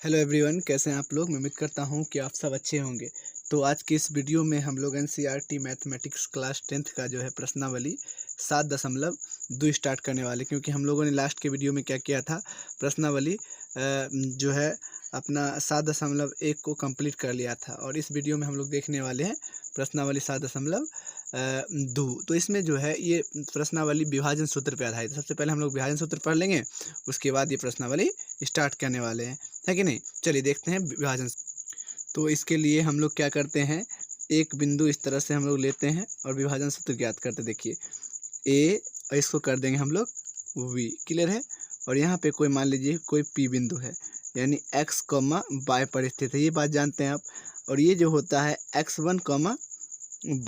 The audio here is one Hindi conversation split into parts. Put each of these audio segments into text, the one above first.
हेलो एवरीवन, कैसे हैं आप लोग। मैं उम्मीद करता हूं कि आप सब अच्छे होंगे। तो आज की इस वीडियो में हम लोग एनसीईआरटी मैथमेटिक्स क्लास 10th का जो है प्रश्नावली 7.2 स्टार्ट करने वाले, क्योंकि हम लोगों ने लास्ट के वीडियो में क्या किया था, प्रश्नावली जो है अपना 7.1 को कंप्लीट कर लिया था। और इस वीडियो में हम लोग देखने वाले हैं प्रश्नावली 7.2। तो इसमें जो है ये प्रश्नावली विभाजन सूत्र पर आधारित है। सबसे पहले हम लोग विभाजन सूत्र पढ़ लेंगे, उसके बाद ये प्रश्नावली स्टार्ट करने वाले हैं, है कि नहीं। चलिए देखते हैं विभाजन। तो इसके लिए हम लोग क्या करते हैं, एक बिंदु इस तरह से हम लोग लेते हैं और विभाजन सूत्र ज्ञात करते हैं। देखिए ए, और इसको कर देंगे हम लोग वी, क्लियर है। और यहाँ पे कोई मान लीजिए कोई पी बिंदु है, यानी एक्स कॉमा वाई पर स्थित है, ये बात जानते हैं आप। और ये जो होता है x1 कॉमा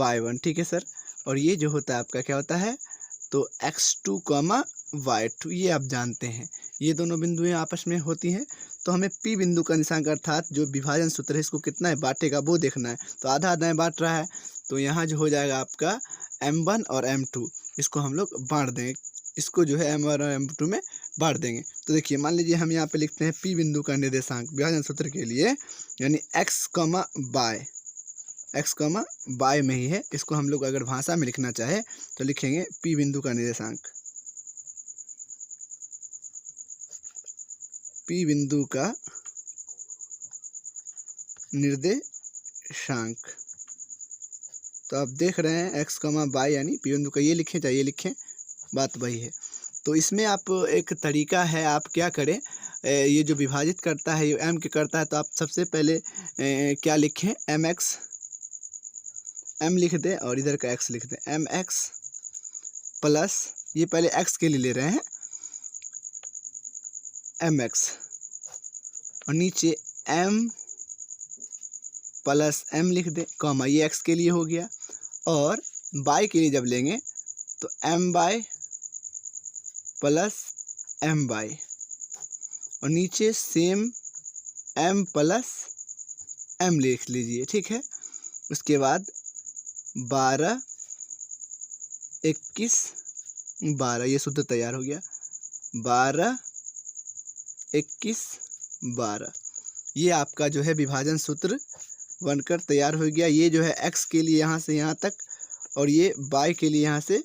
y1, ठीक है सर। और ये जो होता है आपका क्या होता है, तो x2 कॉमा y2, ये आप जानते हैं। ये दोनों बिंदुएं आपस में होती हैं। तो हमें पी बिंदु का निशान अर्थात जो विभाजन सूत्र है इसको कितना है बांटेगा वो देखना है। तो आधा आधा बांट रहा है, तो यहाँ जो हो जाएगा आपका m1 और m2, इसको हम लोग बांट देंगे। इसको जो है m1 और m2 में बांट देंगे। तो देखिए मान लीजिए हम यहाँ पे लिखते हैं पी बिंदु का निर्देशांक विभाजन सूत्र के लिए, यानी x कॉमा वाई में ही है। इसको हम लोग अगर भाषा में लिखना चाहे तो लिखेंगे पी बिंदु का निर्देशांक, पी बिंदु का निर्देशांक। तो आप देख रहे हैं x कॉमा वाई, यानी पी बिंदु का ये लिखें चाहे ये लिखें, बात वही है। तो इसमें आप एक तरीका है, आप क्या करें, ये जो विभाजित करता है ये m के करता है, तो आप सबसे पहले क्या लिखें, m लिख दें और इधर का x लिख दें, mx प्लस, ये पहले x के लिए ले रहे हैं mx, और नीचे m प्लस m लिख दें, कॉमा, ये x के लिए हो गया। और y के लिए जब लेंगे तो my प्लस my, और नीचे सेम m प्लस m लिख लीजिए, ठीक है। उसके बाद 12 21 12, ये सूत्र तैयार हो गया, 12 21 12, ये आपका जो है विभाजन सूत्र बनकर तैयार हो गया। ये जो है x के लिए यहाँ से यहाँ तक, और ये y के लिए यहाँ से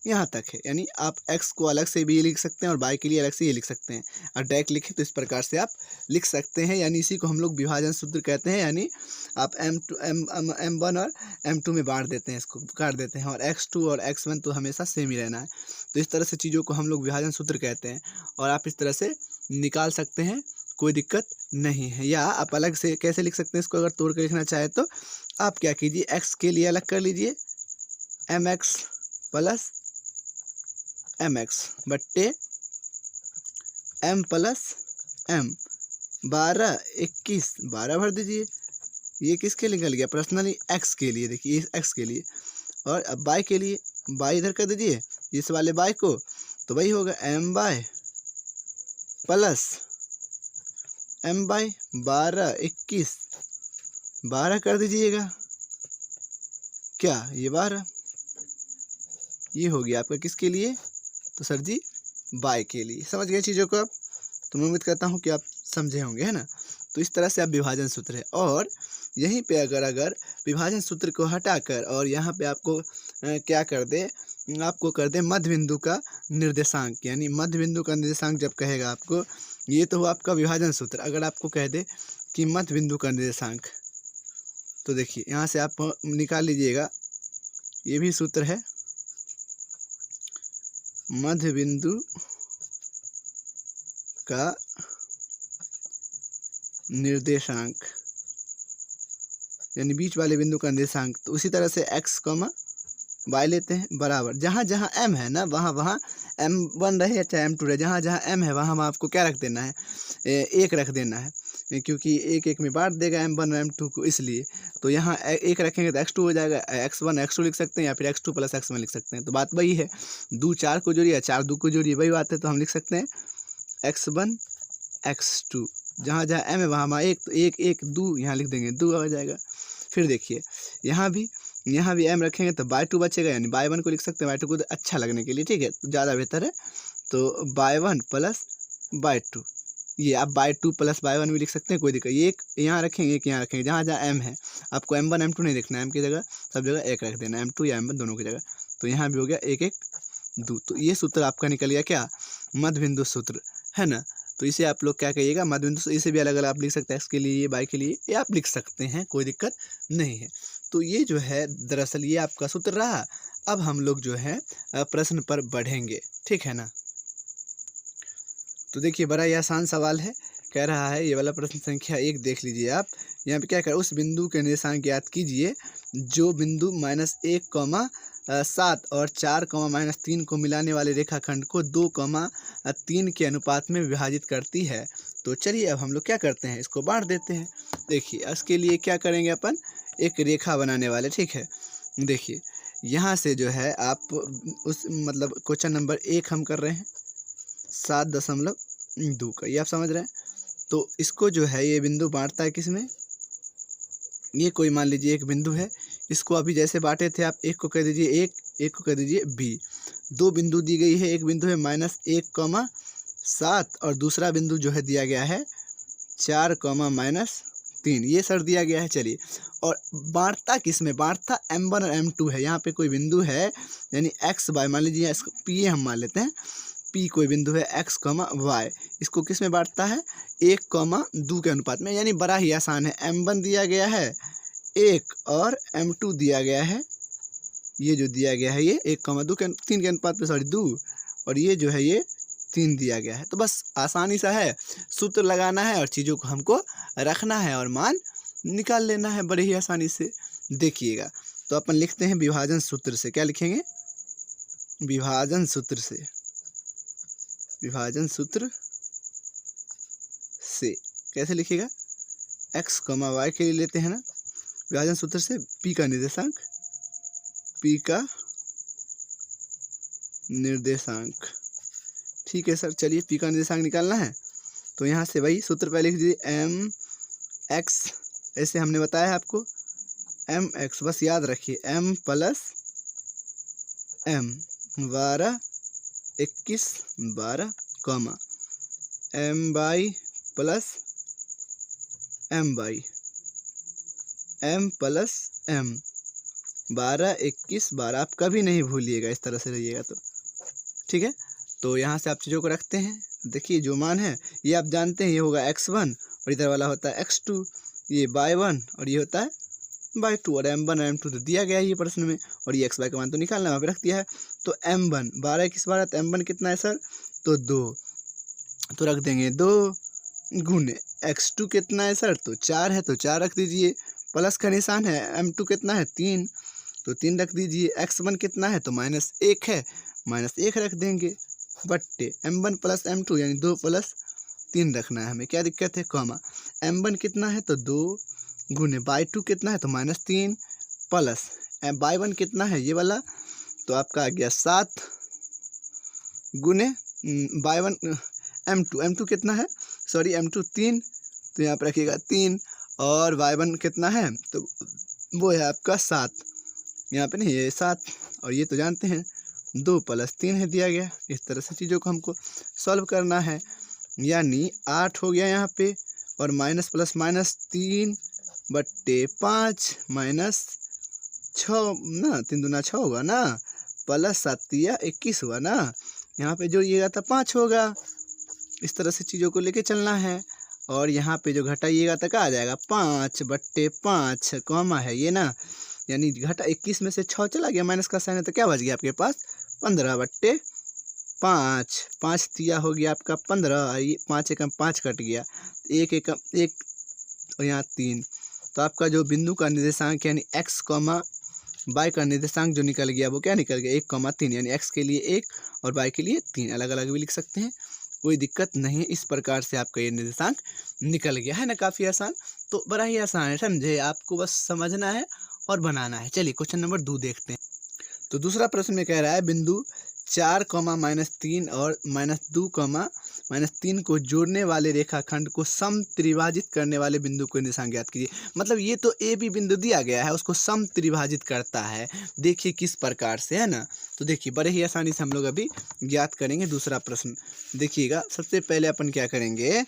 यहाँ तक है। यानी आप x को अलग से भी ये लिख सकते हैं और y के लिए अलग से ये लिख सकते हैं। और डायरेक्ट लिखें तो इस प्रकार से आप लिख सकते हैं, यानी इसी को हम लोग विभाजन सूत्र कहते हैं। यानी आप m1 और m2 में बांट देते हैं, इसको काट देते हैं, और x2 और x1 तो हमेशा सेम ही रहना है। तो इस तरह से चीज़ों को हम लोग विभाजन सूत्र कहते हैं, और आप इस तरह से निकाल सकते हैं, कोई दिक्कत नहीं है। या आप अलग से कैसे लिख सकते हैं, इसको अगर तोड़ कर लिखना चाहे तो आप क्या कीजिए, x के लिए अलग कर लीजिए, mx प्लस mx बट्टे m प्लस m, 12 21 12 भर दीजिए। ये किसके लिए निकल गया, पर्सनली x के लिए, देखिए ये x के लिए। और अब y के लिए, y इधर कर दीजिए इस वाले y को, तो वही होगा my प्लस my, 12 21 12 कर दीजिएगा, क्या ये 12, ये हो गया आपका किसके लिए, तो सर जी y के लिए। समझ गए चीज़ों को आप। तो मैं उम्मीद करता हूँ कि आप समझे होंगे, है ना। तो इस तरह से आप विभाजन सूत्र है। और यहीं पे अगर विभाजन सूत्र को हटाकर और यहाँ पे आपको क्या कर दे, आपको कर दे मध्य बिंदु का निर्देशांक, यानी मध्य बिंदु का निर्देशांक जब कहेगा आपको, ये तो हुआ आपका विभाजन सूत्र। अगर आपको कह दे कि मध्य बिंदु का निर्देशांक, तो देखिए यहाँ से आप निकाल लीजिएगा, ये भी सूत्र है, मध्य बिंदु का निर्देशांक, यानी बीच वाले बिंदु का निर्देशांक। तो उसी तरह से x कॉमा y लेते हैं, बराबर जहाँ जहाँ m है ना, वहाँ वहाँ m1 रहे चाहे m2 रहे, जहाँ जहाँ m है वहाँ हम आपको क्या रख देना है, 1 रख देना है, क्योंकि एक एक में बांट देगा m1 और m2 को, इसलिए। तो यहाँ 1 रखेंगे तो x2 हो जाएगा, x1 x2 लिख सकते हैं, या फिर x2 प्लस x1 लिख सकते हैं। तो बात वही है, 2 4 को जोड़िए, 4 2 को जोड़िए, वही बात है। तो हम लिख सकते हैं x1 x2, जहाँ जहाँ m है वहाँ हम 1 तो 1 1 2 यहाँ लिख देंगे, 2 हो जाएगा। फिर देखिए यहाँ भी m रखेंगे तो y2 बचेगा, यानी y1 को लिख सकते हैं, y2 को अच्छा लगने के लिए, ठीक है, ज़्यादा बेहतर है। तो y1 प्लस y2, ये आप बाई 2 प्लस बाई 1 भी लिख सकते हैं, कोई दिक्कत। ये एक यहाँ रखेंगे, एक यहाँ रखेंगे, जहाँ जहाँ m है आपको m1 m2 नहीं देखना है, m की जगह सब जगह 1 रख देना, m2 या m1 दोनों की जगह। तो यहाँ भी हो गया 1 1 2। तो ये सूत्र आपका निकल गया क्या, मध्य बिंदु सूत्र, है ना। तो इसे आप लोग क्या कहिएगा, मध्य बिंदु। इसे भी अलग अलग आप लिख सकते हैं, x के लिए, y के लिए, ये आप लिख सकते हैं, कोई दिक्कत नहीं है। तो ये जो है दरअसल ये आपका सूत्र रहा। अब हम लोग जो है प्रश्न पर बढ़ेंगे, ठीक है ना। तो देखिए बड़ा ही आसान सवाल है, कह रहा है ये वाला प्रश्न संख्या 1 देख लीजिए आप। यहाँ पे क्या कर, उस बिंदु के निर्देशांक ज्ञात कीजिए जो बिंदु -1, 7 और 4, -3 को मिलाने वाले रेखाखंड को 2, 3 के अनुपात में विभाजित करती है। तो चलिए अब हम लोग क्या करते हैं, इसको बांट देते हैं। देखिए इसके लिए क्या करेंगे अपन, एक रेखा बनाने वाले, ठीक है। देखिए यहाँ से जो है आप उस मतलब क्वेश्चन नंबर 1 हम कर रहे हैं 7.2 का, ये आप समझ रहे हैं। तो इसको जो है ये बिंदु बांटता है किसमें, ये कोई मान लीजिए एक बिंदु है, इसको अभी जैसे बांटे थे आप, एक को कह दीजिए एक को कह दीजिए बी। 2 बिंदु दी गई है, एक बिंदु है -1, 7 और दूसरा बिंदु जो है दिया गया है 4, -3, ये सर दिया गया है। चलिए और बांटता किसमें, बांटता m1 और m2 है। यहाँ पे कोई बिंदु है यानी x y, मान लीजिए p हम मान लेते हैं, p कोई बिंदु है x, y, इसको किस में बांटता है 1, 2 के अनुपात में। यानी बड़ा ही आसान है, m1 दिया गया है 1 और m2 दिया गया है, ये जो दिया गया है ये 1, 2 के 3 के अनुपात में, सॉरी 2, और ये जो है ये 3 दिया गया है। तो बस आसानी सा है, सूत्र लगाना है और चीज़ों को हमको रखना है और मान निकाल लेना है बड़े ही आसानी से। देखिएगा तो अपन लिखते हैं विभाजन सूत्र से, क्या लिखेंगे, विभाजन सूत्र से, विभाजन सूत्र से कैसे लिखेगा, x, y के लिए लेते हैं ना विभाजन सूत्र से, p का निर्देशांक, p का निर्देशांक, ठीक है सर। चलिए p का निर्देशांक निकालना है, तो यहाँ से वही सूत्र पहले लिख दीजिए mx, ऐसे हमने बताया है आपको mx, बस याद रखिए m + m 12, 21, 12, my + my, m + m 12, 21, 12, आप कभी नहीं भूलिएगा, इस तरह से रहिएगा तो ठीक है। तो यहाँ से आप चीज़ों को रखते हैं। देखिए जो मान है ये आप जानते हैं, ये होगा x1 और इधर वाला होता है x2, ये y1 और ये होता है y2, और m1 और m2 तो दिया गया है ये प्रश्न में, और ये xy का मान तो निकालना वहाँ पे रख दिया है। तो m1 12, 21, 12, तो m1 कितना है सर, तो 2, तो रख देंगे 2 गुने x2 कितना है सर, तो 4 है, तो 4 रख दीजिए, प्लस का निशान है, m2 कितना है 3, तो 3 रख दीजिए, x1 कितना है तो -1 है, -1 रख देंगे, बट्टे m1 + m2 यानी 2 + 3 रखना है हमें, क्या दिक्कत है, m1 कितना है तो 2 गुने y2 कितना है तो -3 प्लस y1 कितना है ये वाला, तो आपका आ गया 7 गुने y1 m2 कितना है, सॉरी m2 3, तो यहाँ पर रखिएगा 3, और y1 कितना है तो वो है आपका 7, यहाँ पे नहीं ये 7, और ये तो जानते हैं 2 + 3 है दिया गया। इस तरह से चीज़ों को हमको सॉल्व करना है, यानी 8 हो गया यहाँ पे, और माइनस प्लस माइनस 3 बट्टे 5 माइनस 6 ना, 3 दूना 6 होगा ना, प्लस 7 या 21 हुआ ना, यहाँ पे जो ये था 5 होगा। इस तरह से चीज़ों को लेके चलना है, और यहाँ पे जो घटाइएगा तो क्या आ जाएगा 5 बट्टे 5 कॉमा है ये ना, यानी घटा 21 में से 6 चला गया, माइनस का साइन है, तो क्या बच गया आपके पास 15 बट्टे 5, 5 तिया हो गया आपका 15, ये 5 एकम 5 कट गया, 1 एकम 1 और यहाँ 3, तो आपका जो बिंदु का निर्देशांक यानी x, y का निर्देशांक जो निकल गया वो क्या निकल गया 1, 3, यानी x के लिए 1 और y के लिए 3, अलग अलग भी लिख सकते हैं, कोई दिक्कत नहीं है। इस प्रकार से आपका ये निर्देशांक निकल गया है ना, काफ़ी आसान। तो बड़ा ही आसान है, समझे, आपको बस समझना है और बनाना है। चलिए क्वेश्चन नंबर 2 देखते हैं। तो दूसरा प्रश्न में कह रहा है बिंदु 4, -3 और -2, -3 को जोड़ने वाले रेखाखंड को सम त्रिभाजित करने वाले बिंदु को निर्देशांक ज्ञात कीजिए। मतलब ये तो ए बी बिंदु दिया गया है, उसको सम त्रिभाजित करता है, देखिए किस प्रकार से, है ना। तो देखिए बड़े ही आसानी से हम लोग अभी ज्ञात करेंगे दूसरा प्रश्न। देखिएगा सबसे पहले अपन क्या करेंगे,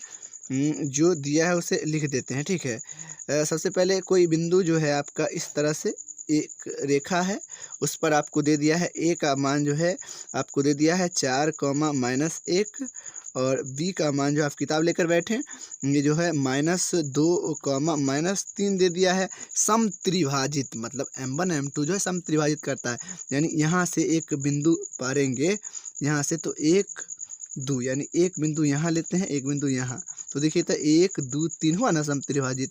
जो दिया है उसे लिख देते हैं, ठीक है। सबसे पहले कोई बिंदु जो है आपका इस तरह से एक रेखा है, उस पर आपको दे दिया है ए का मान जो है आपको दे दिया है 4, -1 और बी का मान जो आप किताब लेकर बैठे ये जो है -2, -3 दे दिया है। समत्रिभाजित मतलब M1 M2 जो है समत्रिभाजित करता है, यानी यहाँ से एक बिंदु पारेंगे, यहाँ से तो 1 2 यानी एक बिंदु यहाँ लेते हैं, एक बिंदु यहाँ, तो देखिए तो 1 2 3 हुआ ना समत्रिभाजित,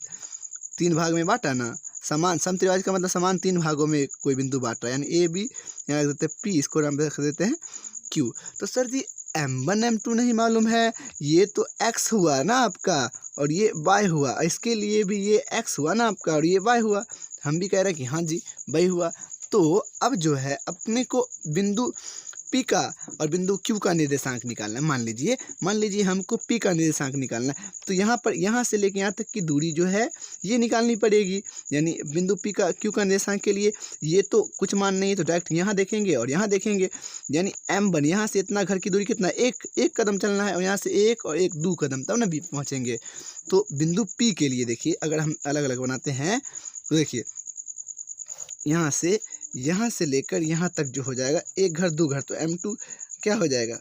3 भाग में बांटा ना। समान समत्रिभाजित का मतलब समान 3 भागों में कोई बिंदु बांट रहा है, यानी ए बी, यहाँ रख देते हैं पी, इसको हम रख देते हैं क्यू। तो सर जी M1 M2 नहीं मालूम है, ये तो x हुआ ना आपका और ये y हुआ, इसके लिए भी ये x हुआ ना आपका और ये y हुआ। हम भी कह रहे हैं कि हाँ जी y हुआ। तो अब जो है अपने को बिंदु P का और बिंदु Q का निर्देशांक निकालना है। मान लीजिए हमको P का निर्देशांक निकालना है, तो यहाँ पर यहाँ से लेके यहाँ तक की दूरी जो है ये निकालनी पड़ेगी, यानी बिंदु P का Q का निर्देशांक के लिए ये तो कुछ मान नहीं है, तो डायरेक्ट यहाँ देखेंगे और यहाँ देखेंगे, यानी M1 यहाँ से इतना घर की दूरी कितना, एक कदम चलना है और यहाँ से 1 और 1 2 कदम, तब ना B पहुँचेंगे। तो बिंदु P के लिए देखिए अगर हम अलग अलग बनाते हैं तो देखिए यहाँ से लेकर यहाँ तक जो हो जाएगा 1 घर 2 घर, तो M2 क्या हो जाएगा,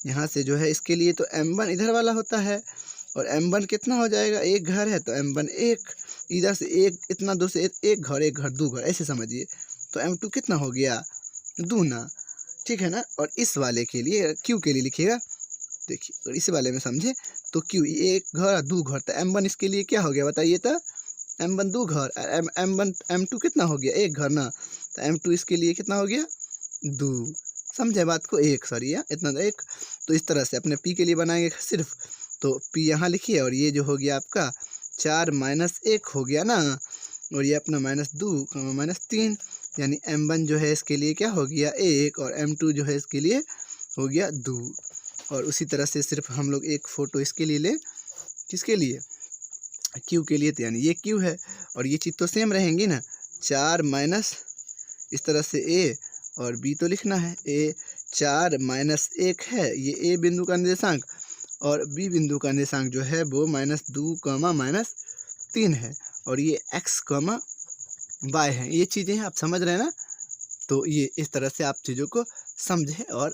यहाँ से जो है इसके लिए तो M1 इधर वाला होता है और M1 कितना हो जाएगा, 1 घर है तो M1 1, इधर से 1 इतना दूर से 1 घर 2 घर, ऐसे समझिए। तो M2 कितना हो गया, 2 ना, ठीक है ना। और इस वाले के लिए Q के लिए लिखिएगा, देखिए और इसी वाले में समझे तो Q 1 घर 2 घर, तो M1 इसके लिए क्या हो गया बताइए, तो M1 2 घर, M1 M2 कितना हो गया, 1 घर ना, तो M2 इसके लिए कितना हो गया 2, समझे बात को, 1 सॉरी इतना 1। तो इस तरह से अपने P के लिए बनाएंगे सिर्फ, तो P यहाँ लिखिए और ये जो हो गया आपका 4 -1 हो गया ना, और ये अपना -2 -3, यानी M1 जो है इसके लिए क्या हो गया 1 और M2 जो है इसके लिए हो गया 2। और उसी तरह से सिर्फ हम लोग एक फ़ोटो इसके लिए ले, किसके लिए, Q के लिए, तो यानी ये Q है और ये चीज़ तो सेम रहेंगी ना, 4 माइनस इस तरह से A और B तो लिखना है, A 4 -1 है ये A बिंदु का निर्देशांक और B बिंदु का निर्देशांक जो है वो -2, -3 है और ये x, y है। ये चीज़ें आप समझ रहे हैं ना, तो ये इस तरह से आप चीज़ों को समझें और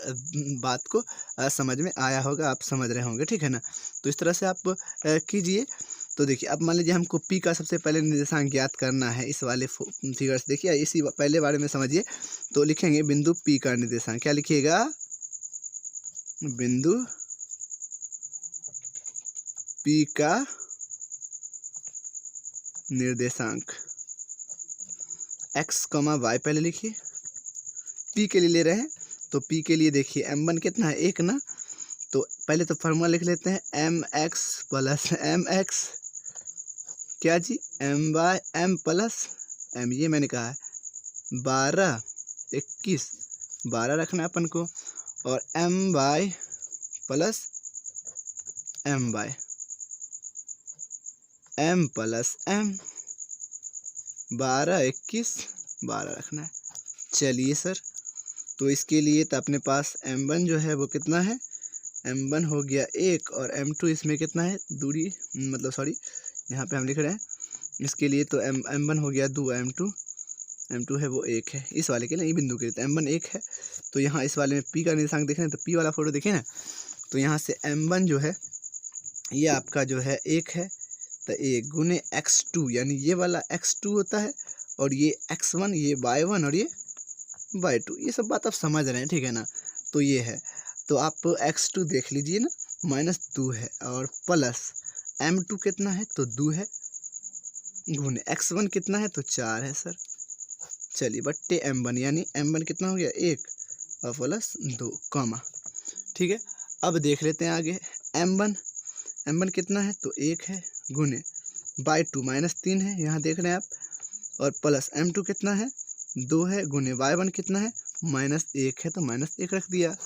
बात को समझ में आया होगा, आप समझ रहे होंगे, ठीक है ना। तो इस तरह से आप कीजिए। तो देखिए अब मान लीजिए हमको P का सबसे पहले निर्देशांक ज्ञात करना है, इस वाले फिगर से देखिए इसी पहले बारे में समझिए। तो लिखेंगे बिंदु P का निर्देशांक, क्या लिखिएगा, बिंदु P का निर्देशांक x, y पहले लिखिए, P के लिए ले रहे हैं तो P के लिए देखिए M1 कितना है 1 ना, तो पहले तो फार्मूला लिख लेते हैं mx + mx क्या जी m + m, ये मैंने कहा है 12 21 12 रखना है अपन को, और my + my m + m 12 21 12 रखना है। चलिए सर, तो इसके लिए तो अपने पास M1 जो है वो कितना है, M1 हो गया 1 और M2 इसमें कितना है दूरी, मतलब सॉरी यहाँ पे हम लिख रहे हैं इसके लिए तो M1 हो गया 2, M2 है वो 1 है, इस वाले के लिए, ये बिंदु के लिए तो M1 1 है। तो यहाँ इस वाले में P का निर्देशांक देखें तो P वाला फोटो देखें ना, तो यहाँ से M1 जो है ये आपका जो है 1 है, तो 1 गुने x2 यानी ये वाला x2 होता है और ये x1 ये y1 और ये y2, ये सब बात आप समझ रहे हैं, ठीक है ना। तो ये है, तो आप x2 देख लीजिए ना -2 है और प्लस M2 कितना है तो 2 है, गुने x1 कितना है तो 4 है सर। चलिए बट्टे M1 यानी M1 कितना हो गया 1 और प्लस 2, ठीक है। अब देख लेते हैं आगे M1 कितना है तो 1 है, गुने y2 -3 है यहाँ देख रहे हैं आप, और प्लस M2 कितना है 2 है, गुने y1 कितना है -1 है तो -1 रख दिया,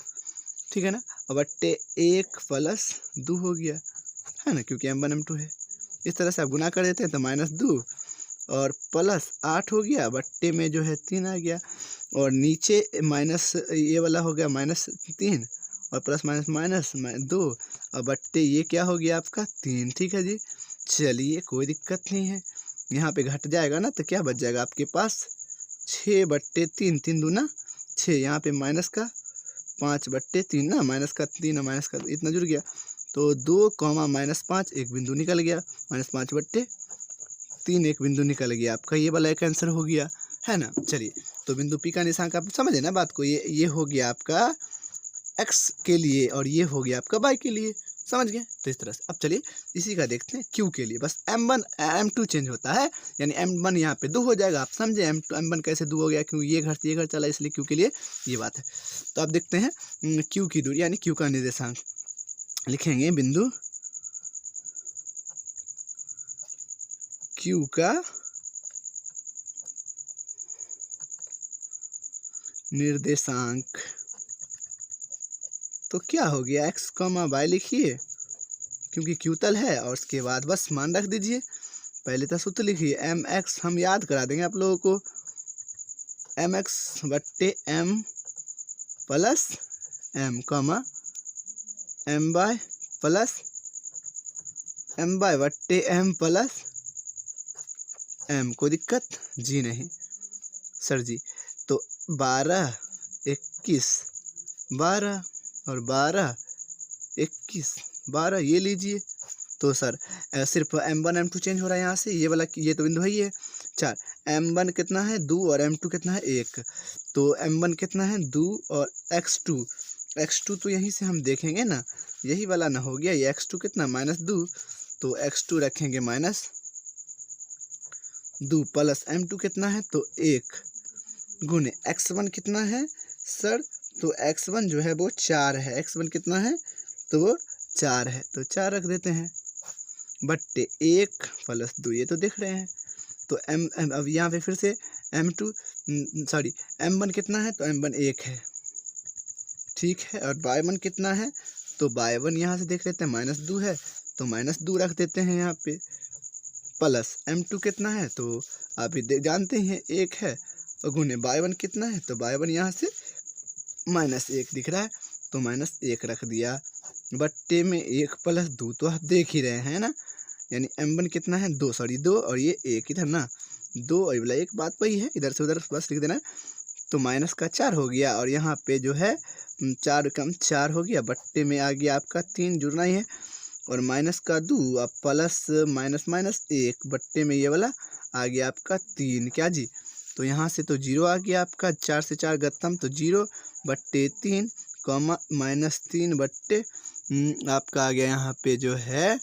ठीक है ना। और बट्टे 1 + 2 हो गया है ना, क्योंकि M1 M2 है। इस तरह से आप गुना कर देते हैं तो -2 और प्लस 8 हो गया, बट्टे में जो है 3 आ गया, और नीचे माइनस ये वाला हो गया -3 और प्लस माइनस माइनस 2 और बट्टे ये क्या हो गया आपका 3। ठीक है जी, चलिए कोई दिक्कत नहीं है। यहाँ पे घट जाएगा ना तो क्या बच जाएगा आपके पास 6/3, 3 दूना 6, यहाँ पे माइनस का 5/3 ना, माइनस का 3 और माइनस का इतना जुड़ गया तो 2, -5 एक बिंदु निकल गया, -5/3 एक बिंदु निकल गया आपका, ये वाला एक आंसर हो गया, है ना। चलिए तो बिंदु पी का निशान का आप समझे ना बात को, ये हो गया आपका एक्स के लिए और ये हो गया आपका वाई के लिए, समझ गए। तो इस तरह से अब चलिए इसी का देखते हैं क्यू के लिए। बस M1 M2 चेंज होता है, यानी M1 यहाँ पे 2 हो जाएगा, आप समझे। M1 कैसे 2 हो गया, क्यों ये घर चला इसलिए क्यू के लिए ये बात है। तो अब देखते हैं क्यू की दूरी यानी क्यू का निर्देशांक लिखेंगे, बिंदु क्यू का निर्देशांक तो क्या हो गया एक्स कॉमा वाई लिखिए क्योंकि क्यू तल है, और उसके बाद बस मान रख दीजिए। पहले तो सूत्र लिखिए एम एक्स, हम याद करा देंगे आप लोगों को, mx/m plus m comma my plus my/m plus m। कोई दिक्कत जी नहीं सर जी। तो 12, 21, 12 और 12, 21, 12 ये लीजिए। तो सर सिर्फ M1 M2 चेंज हो रहा है यहाँ से, ये वाला ये तो बिंदु है ही है 4। M1 कितना है 2 और M2 कितना है 1, तो M1 कितना है 2 और x2 तो यहीं से हम देखेंगे ना, यही वाला ना हो गया, ये x2 कितना -2, तो x2 रखेंगे -2 प्लस M2 कितना है तो 1 गुने x1 कितना है सर, तो x1 जो है वो 4 है, x1 कितना है तो वो 4 है, तो 4 रख देते हैं बट्टे 1 प्लस 2, ये तो देख रहे हैं। तो अब यहाँ पे फिर से M1 कितना है तो M1 1 है, ठीक है। और y1 कितना है तो y1 यहाँ से देख लेते हैं -2 है, तो -2 रख देते हैं यहाँ पे, प्लस M2 कितना है तो आप ही जानते हैं 1 है, और गुने y1 कितना है तो y1 यहाँ से -1 दिख रहा है, तो -1 रख दिया बट्टे में 1 प्लस 2, तो आप देख ही रहे हैं ना, यानी M1 कितना है 2 और ये 1 इधर ना 2 और बोला एक बात वही है, इधर से उधर बस लिख देना है। तो माइनस का 4 हो गया और यहाँ पे जो है 4 कम 4 हो गया, बट्टे में आ गया आपका 3 जुड़ना ही है, और माइनस का 2 अब प्लस -1 बट्टे में ये वाला आ गया आपका 3, क्या जी। तो यहाँ से तो 0 आ गया आपका, 4 से 4 गत्तम तो 0/3 कॉमा -3 बट्टे आपका आ गया यहाँ पे जो है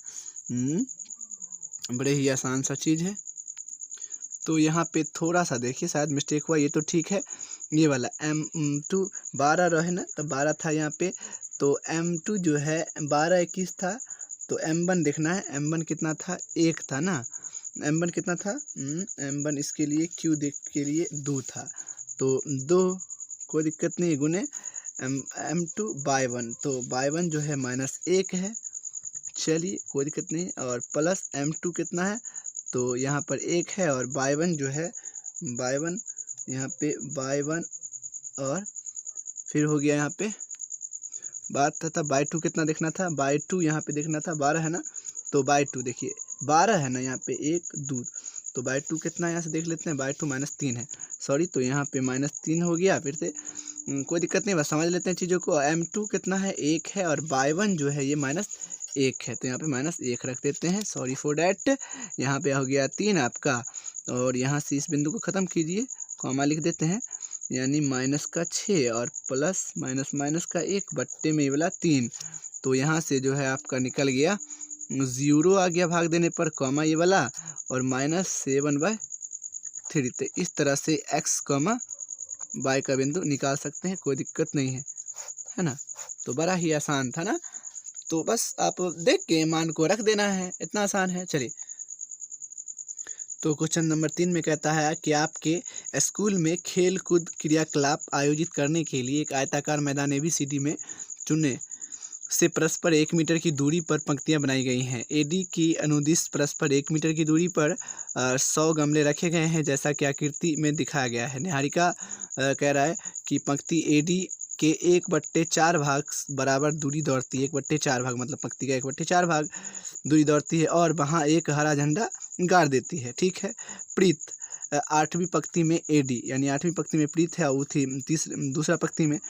बड़े ही आसान सा चीज़ है। तो यहाँ पे थोड़ा सा देखिए शायद मिस्टेक हुआ, ये तो ठीक है, ये वाला M2 12 रहे ना, तो 12 था यहाँ पे, तो M2 जो है 12 21 था, तो M1 देखना है, M1 कितना था 1 था ना, M1 कितना था M1 इसके लिए Q देख के लिए 2 था, तो 2 कोई दिक्कत नहीं, गुने M2 y1, तो y1 जो है -1 है, चलिए कोई दिक्कत नहीं, और प्लस M2 कितना है तो यहाँ पर 1 है, और y1 जो है y1 यहाँ पे y1 और फिर हो गया यहाँ पे बात था y2 कितना देखना था, y2 यहाँ पे देखना था 12 है ना, तो y2 देखिए 12 है ना यहाँ पे 1 2, तो y2 कितना यहाँ से देख लेते हैं, y2 -3 है, सॉरी, तो यहाँ पे -3 हो गया, फिर से कोई दिक्कत नहीं, बस समझ लेते हैं चीज़ों को। M2 कितना है 1 है, और y1 जो है ये -1 है, तो यहाँ पे -1 रख देते हैं, सॉरी फॉर डैट। यहाँ पे हो गया 3 आपका, और यहाँ से इस बिंदु को ख़त्म कीजिए, कॉमा लिख देते हैं, यानी -6 और प्लस माइनस का 1 बट्टे में ये वाला 3, तो यहाँ से जो है आपका निकल गया 0 आ गया भाग देने पर, कॉमा ये वाला और -7/3। तो इस तरह से x, y का बिंदु निकाल सकते हैं, कोई दिक्कत नहीं है ना। तो बड़ा ही आसान था ना, तो बस आप देख के मान को रख देना है, इतना आसान है। चलिए तो क्वेश्चन नंबर 3 में कहता है कि आपके स्कूल में खेल कूद क्रियाकलाप आयोजित करने के लिए एक आयताकार मैदान ABCD में चुने से परस्पर 1 मीटर की दूरी पर पंक्तियां बनाई गई हैं। AD की अनुदिश परस्पर 1 मीटर की दूरी पर 100 गमले रखे गए हैं, जैसा कि आकृति में दिखाया गया है। निहारिका कह रहा है कि पंक्ति AD के 1/4 भाग बराबर दूरी दौड़ती है। 1/4 भाग मतलब पंक्ति का 1/4 भाग दूरी दौड़ती है और वहाँ एक हरा झंडा गाड़ देती है। ठीक है। प्रीत 8वीं पंक्ति में AD यानी 8वीं पंक्ति में प्रीत है और दूसरा पंक्ति में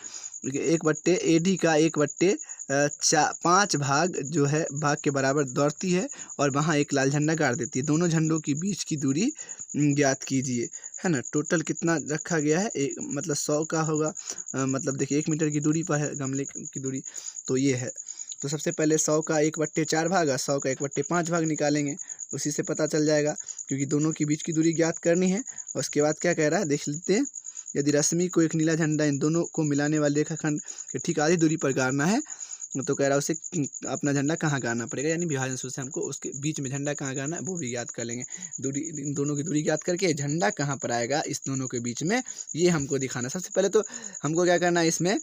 1/AD का 1/5 भाग जो है भाग के बराबर दौड़ती है और वहाँ एक लाल झंडा गाड़ देती है। दोनों झंडों के बीच की दूरी ज्ञात कीजिए, है ना। टोटल कितना रखा गया है, मतलब 100 का होगा, मतलब देखिए 1 मीटर की दूरी पर है गमले की दूरी, तो ये है। तो सबसे पहले 100 का 1/4 भाग और 100 का 1/5 भाग निकालेंगे, उसी से पता चल जाएगा, क्योंकि दोनों के बीच की दूरी ज्ञात करनी है। और उसके बाद क्या कह रहा है देख लेते हैं। यदि रश्मि को एक नीला झंडा इन दोनों को मिलाने वाले रेखाखंड के ठीक आधी दूरी पर गाड़ना है, तो कह रहा है उसे अपना झंडा कहाँ गाड़ना पड़ेगा, यानी विभाजन सूत्र से हमको उसके बीच में झंडा कहाँ गाड़ना है वो भी ज्ञात कर लेंगे। दूरी, इन दोनों की दूरी ज्ञात करके झंडा कहाँ पर आएगा इस दोनों के बीच में, ये हमको दिखाना। सबसे पहले तो हमको क्या करना है इसमें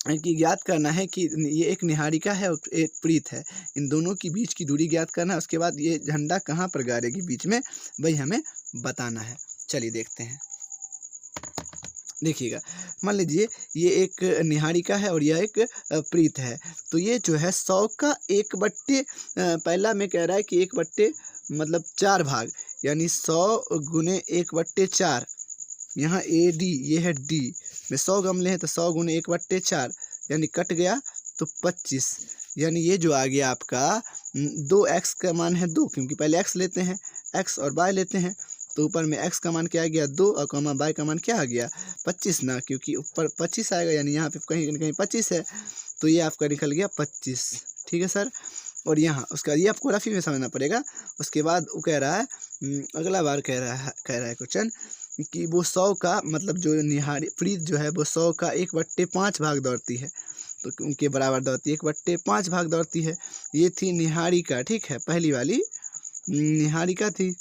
कि ज्ञात करना है कि ये एक निहारिका है और एक प्रीत है, इन दोनों की बीच की दूरी ज्ञात करना है। उसके बाद ये झंडा कहाँ पर गाड़ेगी बीच में, वही हमें बताना है। चलिए देखते हैं। देखिएगा, मान लीजिए ये एक निहारिका है और यह एक प्रीत है। तो ये जो है 100 का पहला में कह रहा है कि 1/4 भाग, यानी 100 गुने 1/4, यहाँ AD ये है D में 100 गमले हैं तो 100 गुने 1/4 यानी कट गया तो 25, यानी ये जो आ गया आपका 2x का मान है 2, क्योंकि पहले x लेते हैं, x और y लेते हैं, तो ऊपर में x का मान क्या आ गया 2 और कॉमा y का मान क्या आ गया 25 ना, क्योंकि ऊपर 25 आएगा, यानी यहाँ पे कहीं न कहीं 25 है, तो ये आपका निकल गया 25। ठीक है सर। और यहाँ उसका ये आपको रफी में समझना पड़ेगा। उसके बाद वो कह रहा है अगला बार कह रहा है क्वेश्चन कि वो 100 का मतलब जो प्रीत जो है वो 100 का 1/5 भाग दौड़ती है, तो उनके बराबर दौड़ती है, 1/5 भाग दौड़ती है। ये थी निहारिका, ठीक है, पहली वाली निहारिका थी।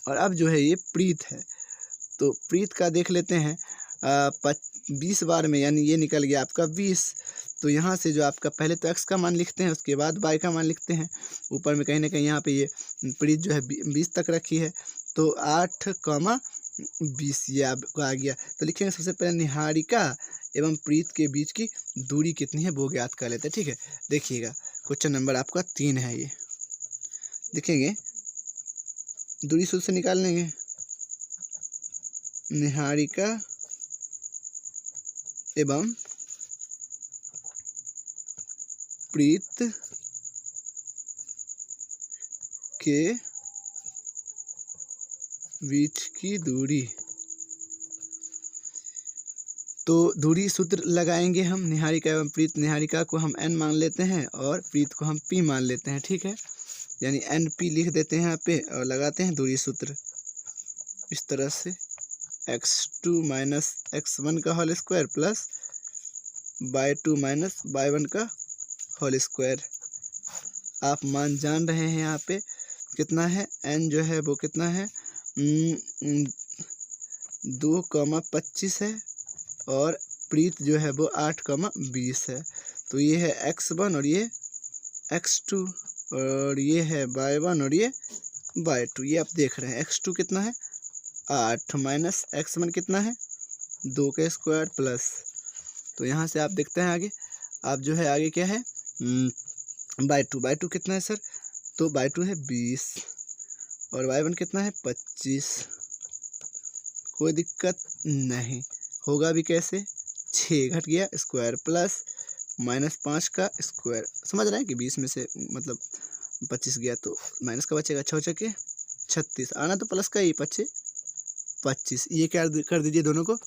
और अब जो है ये प्रीत है, तो प्रीत का देख लेते हैं 20 बार में, यानी ये निकल गया आपका 20। तो यहाँ से जो आपका पहले तो x का मान लिखते हैं, उसके बाद y का मान लिखते हैं। ऊपर में कहीं ना कहीं यहाँ पे ये प्रीत जो है 20 तक रखी है, तो 8,20 ये आपको आ गया। तो लिखेंगे सबसे पहले निहारिका एवं प्रीत के बीच की दूरी कितनी है वो ज्ञात कर लेते हैं। ठीक है, देखिएगा क्वेश्चन नंबर आपका 3 है। ये लिखेंगे, दूरी सूत्र से निकाल लेंगे। निहारिका एवं प्रीत के बीच की दूरी, तो दूरी सूत्र लगाएंगे हम। निहारिका एवं प्रीत, निहारिका को हम n मान लेते हैं और प्रीत को हम p मान लेते हैं। ठीक है, यानी NP लिख देते हैं यहाँ पे और लगाते हैं दूरी सूत्र इस तरह से, x2 माइनस x1 का whole square plus y2 minus y1 का होल स्क्वायर। आप मान जान रहे हैं यहाँ पे कितना है, n जो है वो कितना है 2,25 है और प्रीत जो है वो 8,20 है। तो ये है x1 और ये x2 और ये है y1 और ये y2। ये आप देख रहे हैं x2 कितना है 8 माइनस x1 कितना है 2 का स्क्वायर प्लस, तो यहाँ से आप देखते हैं आगे, आप जो है आगे क्या है y2 कितना है सर, तो y2 है 20 और y1 कितना है 25। कोई दिक्कत नहीं होगा भी, कैसे 6 घट गया स्क्वायर प्लस -5 का स्क्वायर, समझ रहे हैं कि 20 में से मतलब 25 गया तो माइनस का बचेगा, 6 चौके 36, आना तो प्लस का ही 25। ये क्या कर दीजिए, दोनों को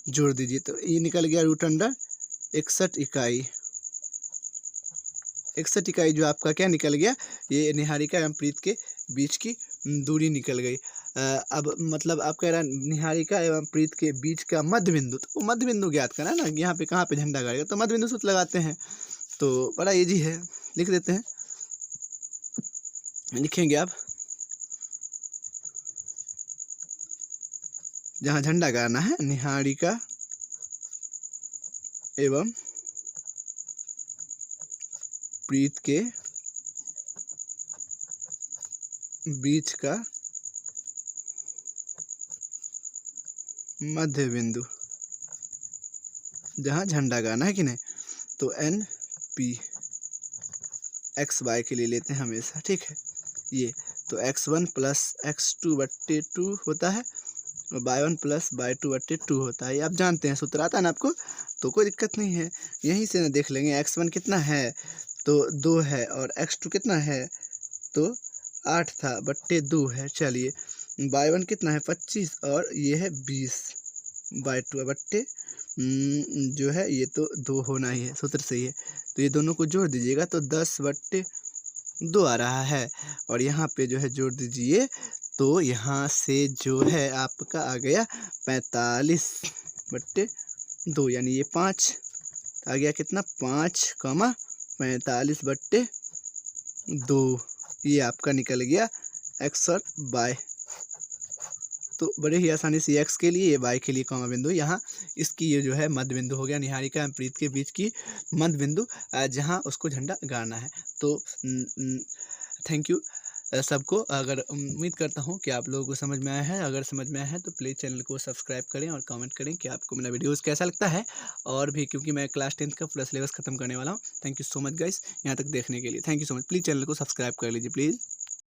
जोड़ दीजिए, तो ये निकल गया √61 इकाई। 61 इकाई जो आपका क्या निकल गया, ये निहारिका एवं प्रीत के बीच की दूरी निकल गई। अब मतलब आप कह रहे हैं निहारिका एवं प्रीत के बीच का मध्य बिंदु, तो वो मध्य बिंदु ज्ञात करना है ना, यहाँ पे कहाँ पे झंडा गाड़ेगा, तो मध्य बिंदु सूत्र लगाते हैं, तो बड़ा इजी है, लिख देते हैं। लिखेंगे आप जहाँ झंडा गाड़ना है, निहारिका एवं प्रीत के बीच का मध्य बिंदु, जहाँ झंडा गाना है कि नहीं। तो एन पी एक्स वाई के लिए लेते हैं हमेशा, ठीक है। ये तो x1 प्लस x2/2 होता है और y1 प्लस y2/2 होता है। ये आप जानते हैं, सूत्र आता है ना आपको, तो कोई दिक्कत नहीं है। यहीं से ना देख लेंगे x1 कितना है तो 2 है और x2 कितना है तो 8 था बट्टे 2 है। चलिए y1 कितना है 25 और ये है 20 y2 बट्टे जो है ये तो 2 होना ही है, सूत्र सही है। तो ये दोनों को जोड़ दीजिएगा तो 10/2 आ रहा है और यहाँ पे जो है जोड़ दीजिए तो यहाँ से जो है आपका आ गया 45/2 यानी ये 5 आ गया कितना 5,45/2 ये आपका निकल गया x और y। तो बड़े ही आसानी से x के लिए, ये y के लिए कॉमा बिंदु, यहाँ इसकी ये जो है मध्य बिंदु हो गया निहारिका एवं प्रीत के बीच की मध्य बिंदु, जहाँ उसको झंडा गाड़ना है। तो थैंक यू सबको। अगर उम्मीद करता हूँ कि आप लोगों को समझ में आया है। अगर समझ में आया है तो प्लीज़ चैनल को सब्सक्राइब करें और कमेंट करें कि आपको मेरा वीडियोस कैसा लगता है। और भी क्योंकि मैं क्लास 10th का पूरा सिलेबस खत्म करने वाला हूँ। Thank you so much guys यहाँ तक देखने के लिए। Thank you so much. Please channel को सब्सक्राइब कर लीजिए प्लीज़।